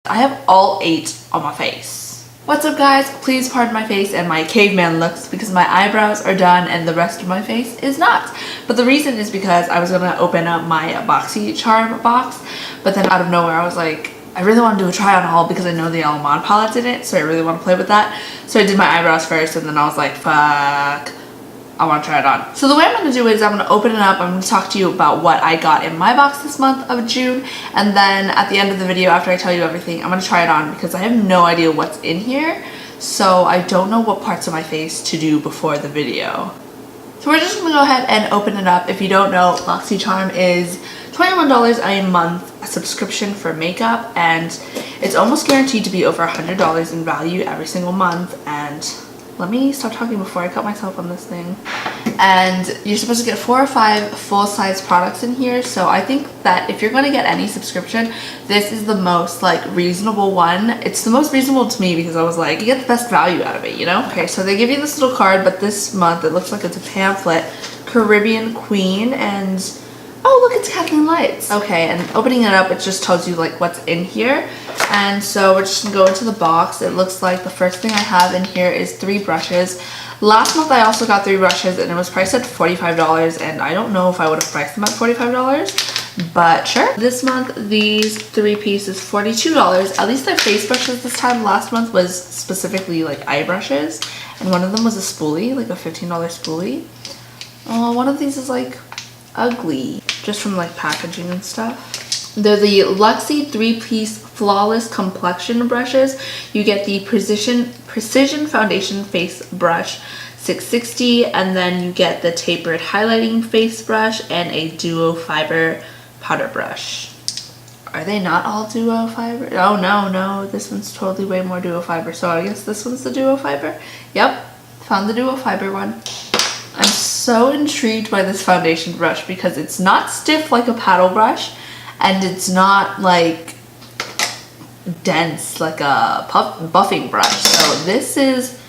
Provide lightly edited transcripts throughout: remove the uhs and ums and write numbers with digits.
I have all 8 on my face. What's up guys? Please pardon my face and my caveman looks because my eyebrows are done and the rest of my face is not. But the reason is because I was gonna open up my Boxycharm box, but then out of nowhere I was like, I really want to do a try on haul because I know the Alamar palette's in it, so I really want to play with that. So I did my eyebrows first and then I was like, fuck, I want to try it on. So the way I'm going to do it is I'm going to open it up. I'm going to talk to you about what I got in my box this month of June. And then at the end of the video, after I tell you everything, I'm going to try it on because I have no idea what's in here. So I don't know what parts of my face to do before the video. So we're just going to go ahead and open it up. If you don't know, Boxycharm is $21 a month, a subscription for makeup. And it's almost guaranteed to be over $100 in value every single month. And let me stop talking before I cut myself on this thing. And you're supposed to get 4 or 5 full-size products in here. So I think that if you're going to get any subscription, this is the most like reasonable one. It's the most reasonable to me because I was like, you get the best value out of it, you know? Okay, so they give you this little card, but this month it looks like it's a pamphlet. Caribbean Queen and oh look, it's Kathleen Lights. Okay, and opening it up, it just tells you like what's in here. And so we're just gonna go into the box. It looks like the first thing I have in here is 3 brushes. Last month I also got 3 brushes and it was priced at $45, and I don't know if I would have priced them at $45, but sure. This month these 3 pieces $42. At least they're face brushes this time. Last month was specifically like eye brushes, and one of them was a spoolie, like a $15 spoolie. One of these is like ugly, just from like packaging and stuff. They're the Luxie 3-piece Flawless Complexion brushes. You get the Precision Foundation Face Brush 660, and then you get the Tapered Highlighting Face Brush and a Duo Fiber Powder Brush. Are they not all Duo Fiber? Oh no, this one's totally way more Duo Fiber, so I guess this one's the Duo Fiber. Yep, found the Duo Fiber one. I'm so intrigued by this foundation brush because it's not stiff like a paddle brush, and it's not like dense like a buffing brush. So this is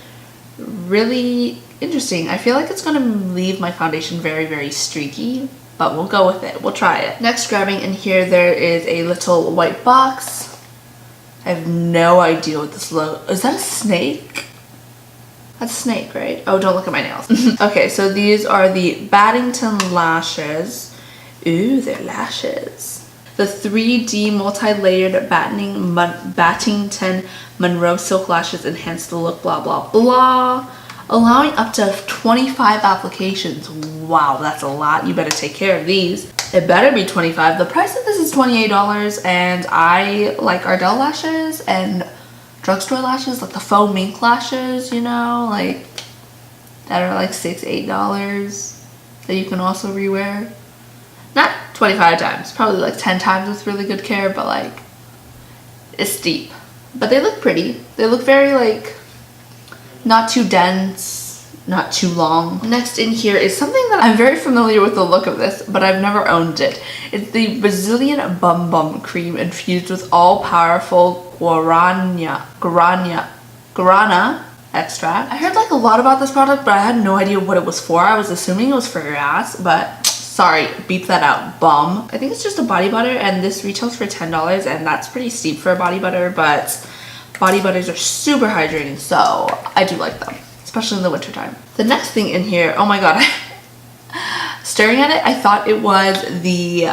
really interesting. I feel like it's gonna leave my foundation very, very streaky, but we'll go with it. We'll try it. Next, grabbing in here, there is a little white box. I have no idea what this looks. Is that a snake? That's a snake, right? Oh, don't look at my nails. Okay, so these are the Battington lashes. Ooh, they're lashes. The 3D multi-layered Battington Monroe silk lashes enhance the look, blah, blah, blah. Allowing up to 25 applications. Wow, that's a lot. You better take care of these. It better be 25. The price of this is $28, and I like Ardell lashes and drugstore lashes, like the faux mink lashes, you know, like that are like $6, $8 that you can also rewear. Not 25 times, probably like 10 times with really good care, but like it's steep. But they look pretty. They look very like not too dense, not too long. Next in here is something that I'm very familiar with the look of this, but I've never owned it. It's the Brazilian Bum Bum Cream infused with all-powerful guarana extract. I heard like a lot about this product, but I had no idea what it was for. I was assuming it was for your ass, but sorry, beep that out, bum. I think it's just a body butter, and this retails for $10, and that's pretty steep for a body butter, but body butters are super hydrating, so I do like them, especially in the wintertime. The next thing in here, oh my god, staring at it, I thought it was the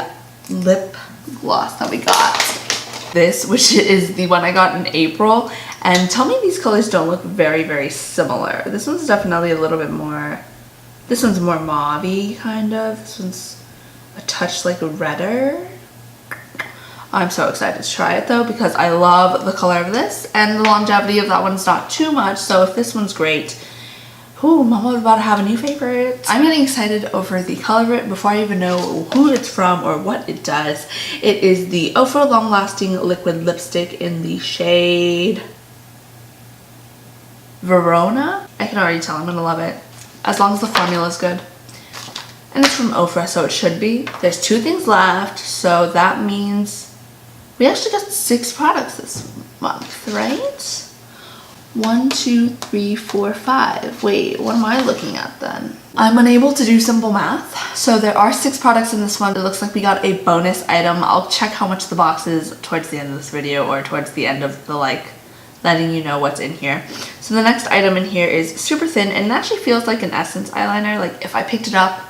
lip gloss that we got. This, which is the one I got in April, and tell me these colors don't look very, very similar. This one's definitely a little bit more, this one's more mauve-y, kind of. This one's a touch like redder. I'm so excited to try it though because I love the color of this, and the longevity of that one's not too much, so if this one's great, ooh, mama's about to have a new favorite. I'm getting excited over the color of it before I even know who it's from or what it does. It is the Ofra Long Lasting Liquid Lipstick in the shade Verona. I can already tell I'm gonna love it, as long as the formula is good. And it's from Ofra, so it should be. There's 2 things left, so that means we actually got 6 products this month, right? 1, 2, 3, 4, 5. Wait, what am I looking at then? I'm unable to do simple math. So there are 6 products in this one. It looks like we got a bonus item. I'll check how much the box is towards the end of this video, or towards the end of the letting you know what's in here. So the next item in here is super thin, and it actually feels like an Essence eyeliner. Like if I picked it up,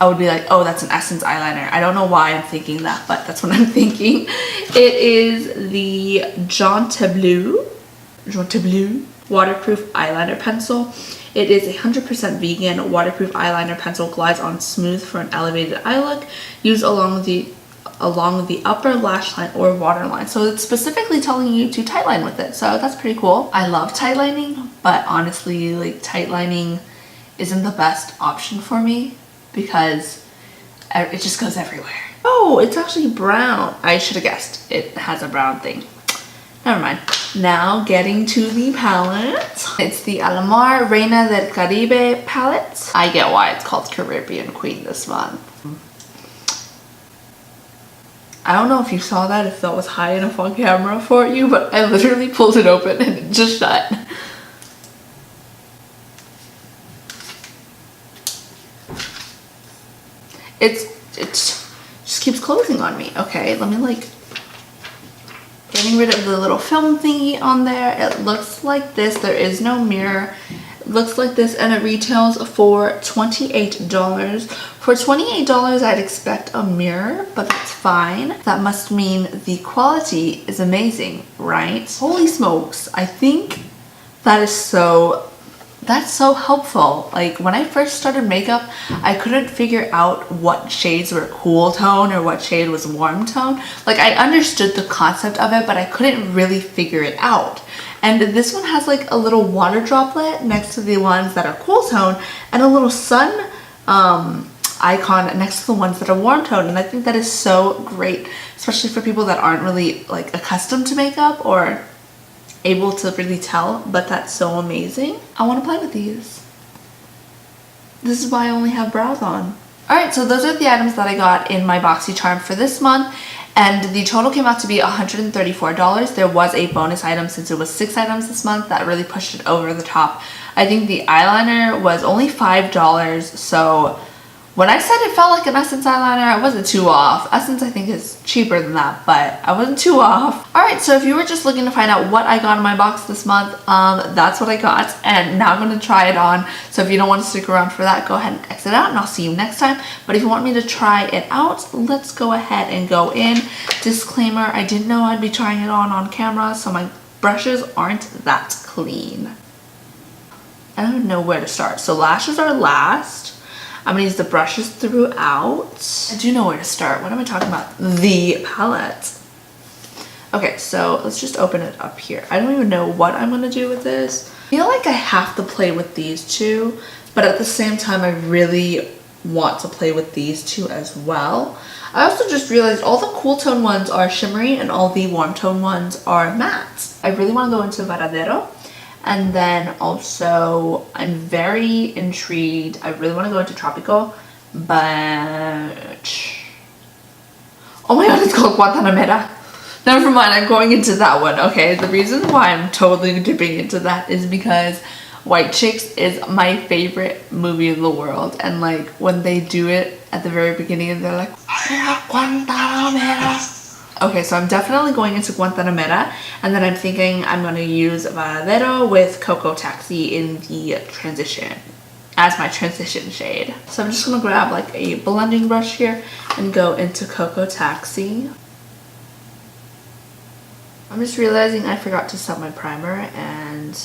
I would be like, oh, that's an Essence eyeliner. I don't know why I'm thinking that, but that's what I'm thinking. It is the Jaunty Blue waterproof eyeliner pencil. It is 100% vegan waterproof eyeliner pencil, glides on smooth for an elevated eye look. Used along the upper lash line or waterline. So it's specifically telling you to tightline with it. So that's pretty cool. I love tightlining, but honestly, like tightlining isn't the best option for me because it just goes everywhere. Oh, it's actually brown. I should have guessed. It has a brown thing. Never mind. Now getting to the palette. It's the Alamar Reina del Caribe palette. I get why it's called Caribbean Queen this month. I don't know if you saw that, if that was high enough on camera for you, but I literally pulled it open and it just shut. It just keeps closing on me. Okay, let me getting rid of the little film thingy on there. It looks like this. There is no mirror. It looks like this, and it retails for $28. For $28, I'd expect a mirror, but that's fine. That must mean the quality is amazing, right? Holy smokes. I think that's so helpful. Like when I first started makeup, I couldn't figure out what shades were cool tone or what shade was warm tone. Like I understood the concept of it, but I couldn't really figure it out. And this one has like a little water droplet next to the ones that are cool tone, and a little sun icon next to the ones that are warm tone. And I think that is so great, especially for people that aren't really like accustomed to makeup or able to really tell, but that's so amazing. I want to play with these. This is why I only have brows on. Alright, so those are the items that I got in my Boxycharm for this month, and the total came out to be $134. There was a bonus item since it was 6 items this month that really pushed it over the top. I think the eyeliner was only $5, so when I said it felt like an Essence eyeliner, I wasn't too off. Essence I think is cheaper than that, but I wasn't too off. Alright, so if you were just looking to find out what I got in my box this month, that's what I got, and now I'm going to try it on. So if you don't want to stick around for that, go ahead and exit out, and I'll see you next time. But if you want me to try it out, let's go ahead and go in. Disclaimer, I didn't know I'd be trying it on camera, so my brushes aren't that clean. I don't even know where to start. So lashes are last. I'm going to use the brushes throughout. I do know where to start. What am I talking about? The palette. Okay, so let's just open it up here. I don't even know what I'm going to do with this. I feel like I have to play with these two, but at the same time, I really want to play with these two as well. I also just realized all the cool tone ones are shimmery and all the warm tone ones are matte. I really want to go into Varadero. And then also, I'm very intrigued. I really want to go into Tropical, but oh my god, it's called Guantanamera. Never mind, I'm going into that one. Okay, the reason why I'm totally dipping into that is because White Chicks is my favorite movie in the world. And like when they do it at the very beginning and they're like, Guantanamera. Okay, so I'm definitely going into Guantanamera, and then I'm thinking I'm going to use Varadero with Cocoa Taxi in the transition, as my transition shade. So I'm just going to grab like a blending brush here and go into Cocoa Taxi. I'm just realizing I forgot to set my primer, and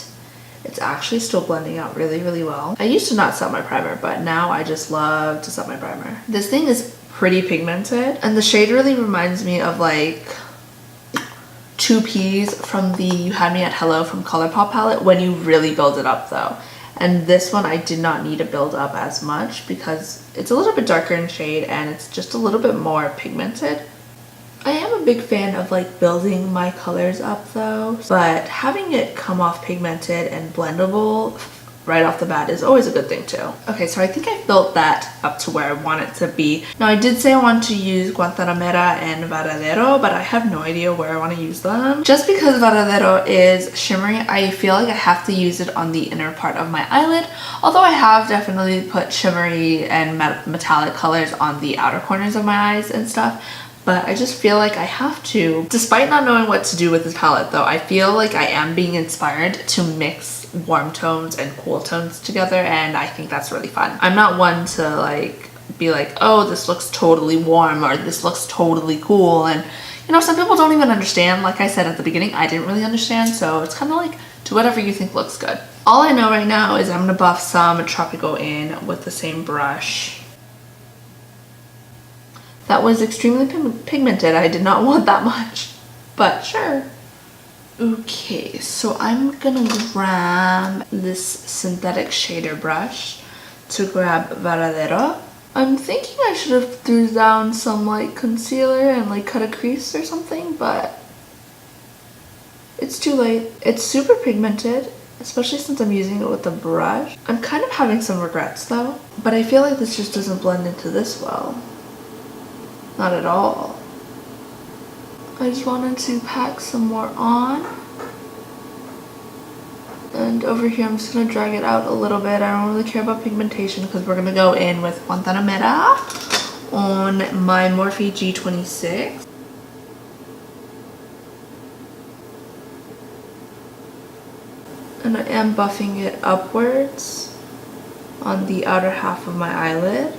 it's actually still blending out really, really well. I used to not set my primer, but now I just love to set my primer. This thing is pretty pigmented, and the shade really reminds me of like 2Ps from the You Had Me at Hello from ColourPop palette when you really build it up though. And this one I did not need to build up as much because it's a little bit darker in shade and it's just a little bit more pigmented. I am a big fan of like building my colors up though, but having it come off pigmented and blendable right off the bat is always a good thing too. Okay, so I think I built that up to where I want it to be. Now I did say I want to use Guantanamera and Varadero, but I have no idea where I want to use them. Just because Varadero is shimmery, I feel like I have to use it on the inner part of my eyelid, although I have definitely put shimmery and metallic colors on the outer corners of my eyes and stuff. But I just feel like I have to. Despite not knowing what to do with this palette though, I feel like I am being inspired to mix warm tones and cool tones together, and I think that's really fun. I'm not one to like be like, oh, this looks totally warm or this looks totally cool, and you know, some people don't even understand. Like I said at the beginning, I didn't really understand, so it's kind of like do whatever you think looks good. All I know right now is I'm gonna buff some Tropico in with the same brush. That was extremely pigmented. I did not want that much, but sure. Okay, so I'm gonna grab this synthetic shader brush to grab Varadero. I'm thinking I should have threw down some like concealer and like cut a crease or something, but it's too late. It's super pigmented, especially since I'm using it with a brush. I'm kind of having some regrets though, but I feel like this just doesn't blend into this well. Not at all. I just wanted to pack some more on. And over here I'm just going to drag it out a little bit. I don't really care about pigmentation because we're going to go in with Guantanamera on my Morphe G26. And I am buffing it upwards on the outer half of my eyelid.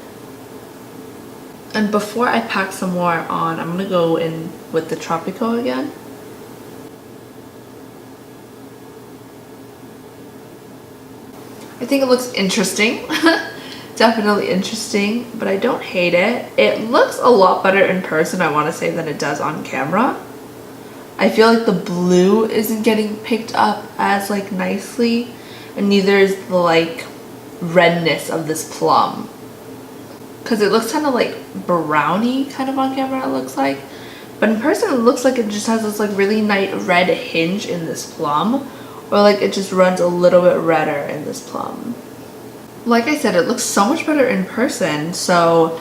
And before I pack some more on, I'm going to go in with the Tropico again. I think it looks interesting. Definitely interesting, but I don't hate it. It looks a lot better in person, I want to say, than it does on camera. I feel like the blue isn't getting picked up as like nicely, and neither is the like redness of this plum. Because it looks kind of like browny kind of on camera, it looks like. But in person, it looks like it just has this like really nice red hinge in this plum. Or like it just runs a little bit redder in this plum. Like I said, it looks so much better in person. So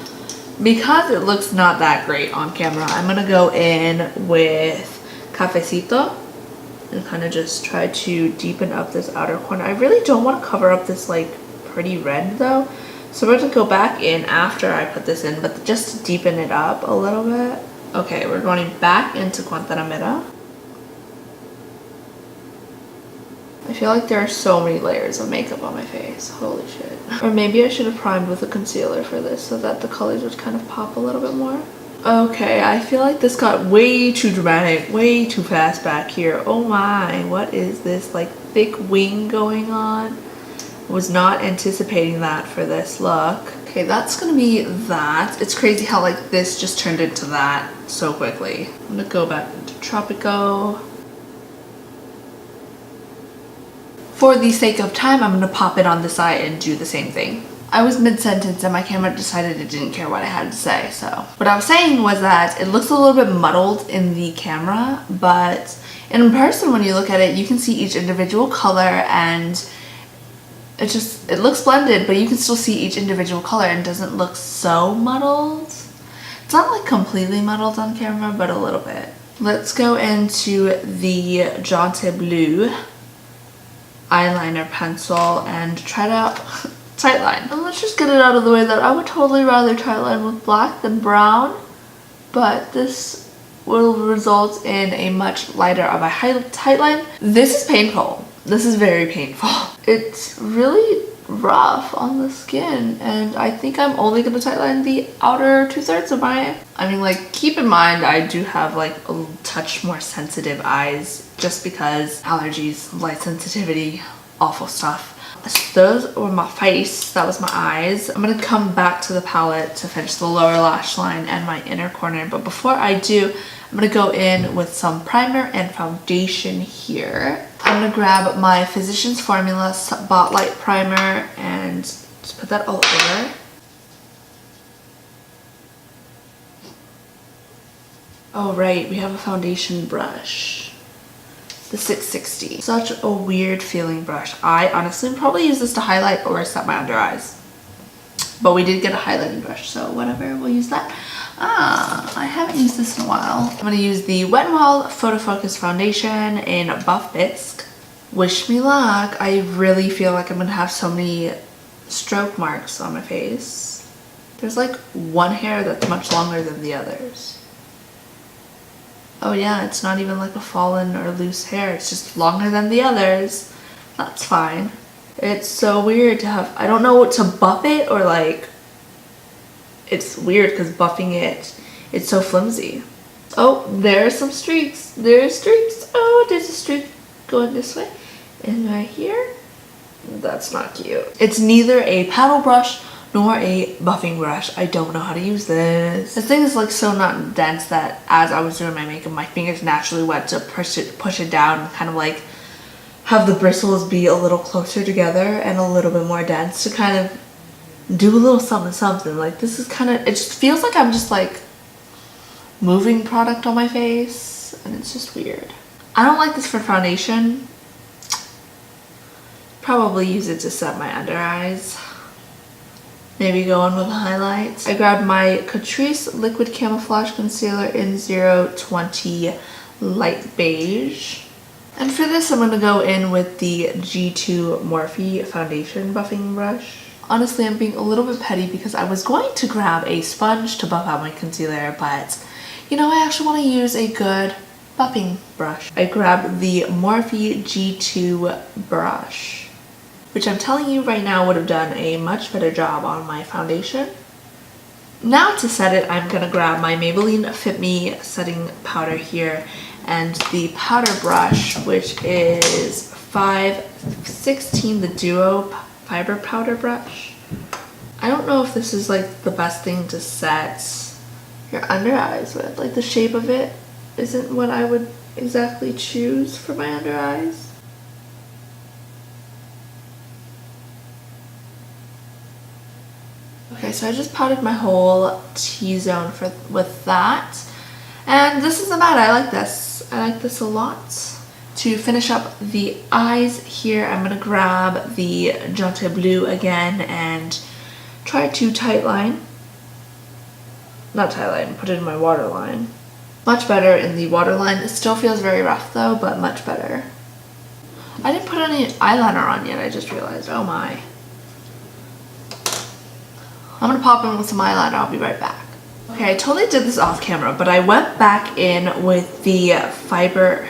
because it looks not that great on camera, I'm going to go in with Cafecito. And kind of just try to deepen up this outer corner. I really don't want to cover up this like pretty red though. So we're going to go back in after I put this in, but just to deepen it up a little bit. Okay, we're going back into Guantanamera. I feel like there are so many layers of makeup on my face. Holy shit. Or maybe I should have primed with a concealer for this so that the colors would kind of pop a little bit more. Okay, I feel like this got way too dramatic, way too fast back here. Oh my, what is this like thick wing going on? Was not anticipating that for this look. Okay, that's gonna be that. It's crazy how like this just turned into that so quickly. I'm gonna go back into Tropico. For the sake of time, I'm gonna pop it on the side and do the same thing. I was mid-sentence and my camera decided it didn't care what I had to say, so. What I was saying was that it looks a little bit muddled in the camera, but in person when you look at it, you can see each individual color and it looks blended, but you can still see each individual color and doesn't look so muddled. It's not like completely muddled on camera, but a little bit. Let's go into the Jaunty Blue eyeliner pencil and try to tightline. And let's just get it out of the way that I would totally rather tightline with black than brown, but this will result in a much lighter of a tightline. This is painful. This is very painful. It's really rough on the skin, and I think I'm only gonna tightline the outer 2/3 of my, I mean, like, keep in mind I do have like a touch more sensitive eyes just because allergies, light sensitivity, awful stuff. So those were my face, that was my eyes. I'm gonna come back to the palette to finish the lower lash line and my inner corner, but before I do, I'm gonna go in with some primer and foundation here. I'm gonna grab my Physicians Formula Spotlight Primer and just put that all over. Oh right, we have a foundation brush. the 660. Such a weird feeling brush. I honestly would probably use this to highlight or set my under eyes. But we did get a highlighting brush, so whatever, we'll use that. I haven't used this in a while. I'm gonna use the Wet n Wild Photo Focus Foundation in Buff Bisque. Wish me luck. I really feel like I'm gonna have so many stroke marks on my face. There's like one hair that's much longer than the others. Oh yeah, it's not even like a fallen or loose hair. It's just longer than the others. That's fine. It's so weird to have, I don't know what to buff it or like, it's weird because buffing it, it's so flimsy. Oh, there are some streaks. There's streaks. Oh, there's a streak going this way. And right here. That's not cute. It's neither a paddle brush nor a buffing brush. I don't know how to use this. This thing is like so not dense that as I was doing my makeup, my fingers naturally went to push it down and kind of like have the bristles be a little closer together and a little bit more dense to kind of do a little something. Like this is kind of, it just feels like I'm just like moving product on my face and it's just weird. I don't like this for foundation. Probably use it to set my under eyes. Maybe go on with highlights. I grabbed my Catrice Liquid Camouflage Concealer in 020 Light Beige. And for this, I'm going to go in with the G2 Morphe Foundation Buffing Brush. Honestly, I'm being a little bit petty because I was going to grab a sponge to buff out my concealer, but you know, I actually want to use a good buffing brush. I grabbed the Morphe G2 brush, which I'm telling you right now would have done a much better job on my foundation. Now to set it, I'm going to grab my Maybelline Fit Me setting powder here and the powder brush, which is 516, the Duo Fiber Powder Brush. I don't know if this is like the best thing to set your under eyes with. Like the shape of it isn't what I would exactly choose for my under eyes. Okay, so I just powdered my whole T-zone with that. And this isn't bad. I like this. I like this a lot. To finish up the eyes here, I'm going to grab the Jante Blue again and try to tightline. Not tightline, put it in my waterline. Much better in the waterline. It still feels very rough though, but much better. I didn't put any eyeliner on yet, I just realized. Oh my. I'm going to pop in with some eyeliner. I'll be right back. Okay, I totally did this off camera, but I went back in with the Fiber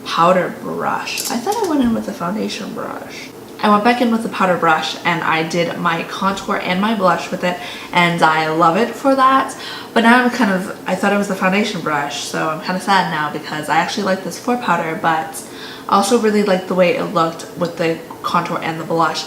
Powder Brush. I thought I went in with the foundation brush. I went back in with the powder brush and I did my contour and my blush with it, and I love it for that. But now I'm kind of, I thought it was the foundation brush, so I'm kind of sad now because I actually like this for powder, but I also really like the way it looked with the contour and the blush.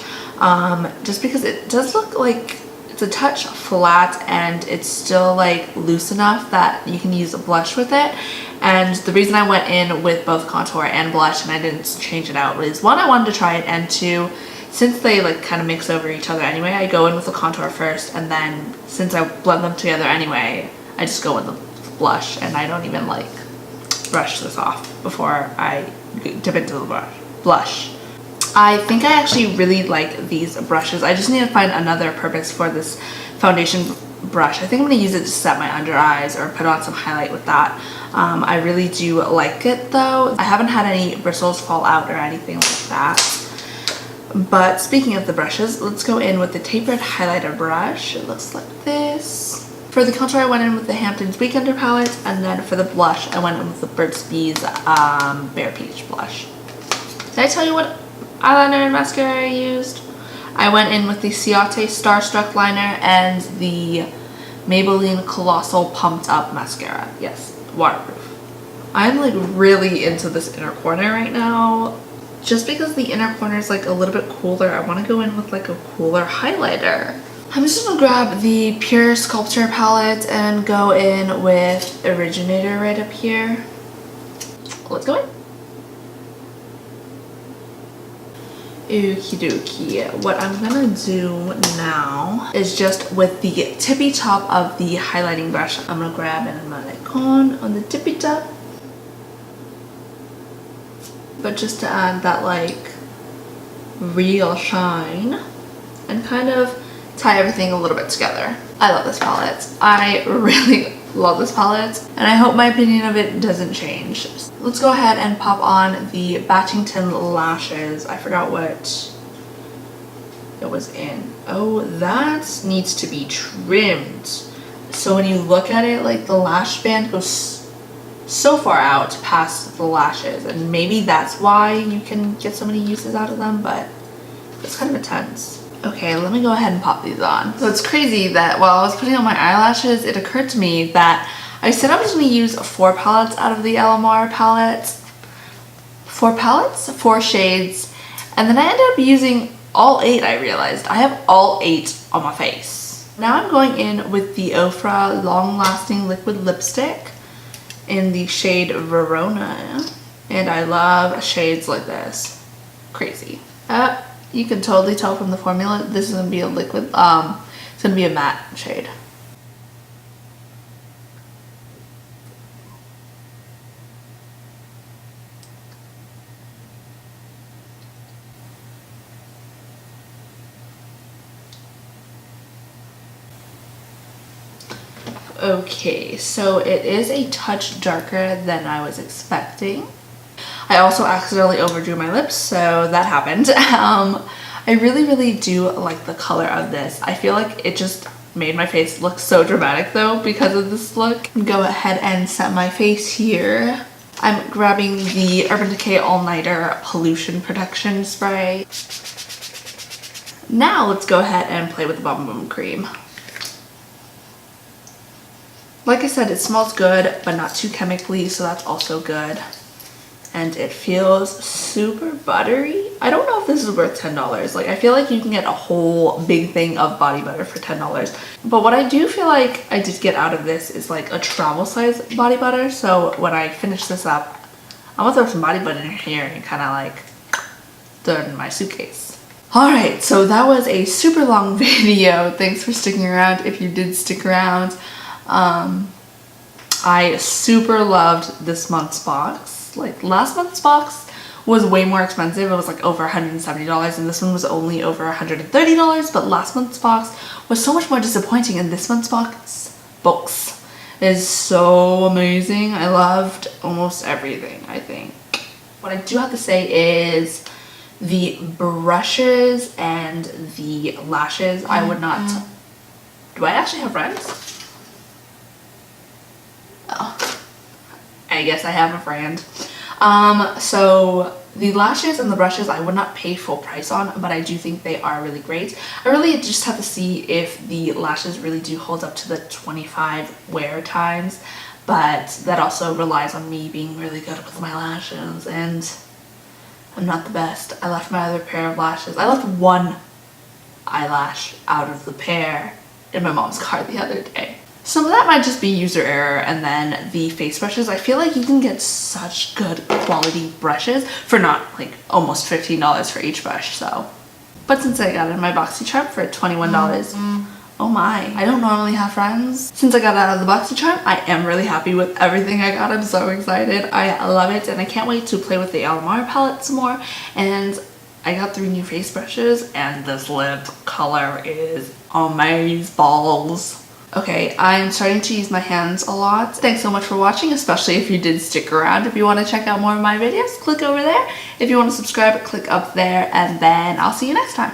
Just because it does look like it's a touch flat and it's still like loose enough that you can use a blush with it. And the reason I went in with both contour and blush and I didn't change it out was, one, I wanted to try it, and two, since they like kind of mix over each other anyway, I go in with the contour first, and then since I blend them together anyway, I just go with the blush and I don't even like brush this off before I dip into the blush. I think I actually really like these brushes. I just need to find another purpose for this foundation brush. I think I'm going to use it to set my under eyes or put on some highlight with that. I really do like it though. I haven't had any bristles fall out or anything like that. But speaking of the brushes, let's go in with the tapered highlighter brush. It looks like this. For the contour, I went in with the Hamptons Weekender palette, and then for the blush, I went in with the Burt's Bees Bare Peach blush. Did I tell you what eyeliner and mascara I used? I went in with the Ciate Starstruck liner and the Maybelline Colossal Pumped Up mascara. Yes, waterproof. I'm like really into this inner corner right now. Just because the inner corner is like a little bit cooler, I want to go in with like a cooler highlighter. I'm just gonna grab the Pure Sculpture palette and go in with Originator right up here. Let's go in. Okie dokie. What I'm gonna do now is just with the tippy top of the highlighting brush, I'm gonna grab my icon on the tippy top. but just to add that like real shine and kind of tie everything a little bit together. I love this palette. I really love this palette, and I hope my opinion of it doesn't change. Let's go ahead and pop on the Batchington lashes. I forgot what it was in. Oh, that needs to be trimmed. So when you look at it, like the lash band goes so far out past the lashes, and maybe that's why you can get so many uses out of them, but it's kind of intense. Okay, let me go ahead and pop these on. So it's crazy that while I was putting on my eyelashes, it occurred to me that I said I was going to use 4 palettes out of the Alamar palette. 4 palettes? 4 shades. And then I ended up using all 8, I realized. I have all 8 on my face. Now I'm going in with the Ofra Long Lasting Liquid Lipstick in the shade Verona. And I love shades like this. Crazy. You can totally tell from the formula this is going to be a liquid, it's going to be a matte shade. Okay, so it is a touch darker than I was expecting. I also accidentally overdrew my lips, so that happened. I really do like the color of this. I feel like it just made my face look so dramatic though because of this look. Go ahead and set my face here. I'm grabbing the Urban Decay All Nighter Pollution Protection Spray. Now let's go ahead and play with the Bum Bum Cream. Like I said, it smells good, but not too chemically, so that's also good. And it feels super buttery. I don't know if this is worth $10. Like, I feel like you can get a whole big thing of body butter for $10. But what I do feel like I did get out of this is like a travel size body butter. So when I finish this up, I'm gonna throw some body butter in here and kind of like throw it in my suitcase. Alright, so that was a super long video. Thanks for sticking around if you did stick around. I super loved this month's box. Like last month's box was way more expensive. It was like over $170 and this one was only over $130, but last month's box was so much more disappointing, and this month's box is so amazing. I loved almost everything, I think. What I do have to say is the brushes and the lashes, I would not... Do I actually have friends? Oh, I guess I have a friend. So the lashes and the brushes I would not pay full price on, but I do think they are really great. I really just have to see if the lashes really do hold up to the 25 wear times, but that also relies on me being really good with my lashes, and I'm not the best. I left my other pair of lashes. I left one eyelash out of the pair in my mom's car the other day. Some of that might just be user error. And then the face brushes, I feel like you can get such good quality brushes for not like almost $15 for each brush. So, but since I got it in my Boxycharm for $21, oh my, I don't normally have friends. Since I got it out of the Boxycharm, I am really happy with everything I got. I'm so excited. I love it, and I can't wait to play with the Alamar palette some more. And I got 3 new face brushes, and this lip color is amazeballs. Okay, I'm starting to use my hands a lot. Thanks so much for watching, especially if you did stick around. If you want to check out more of my videos, click over there. If you want to subscribe, click up there, and then I'll see you next time.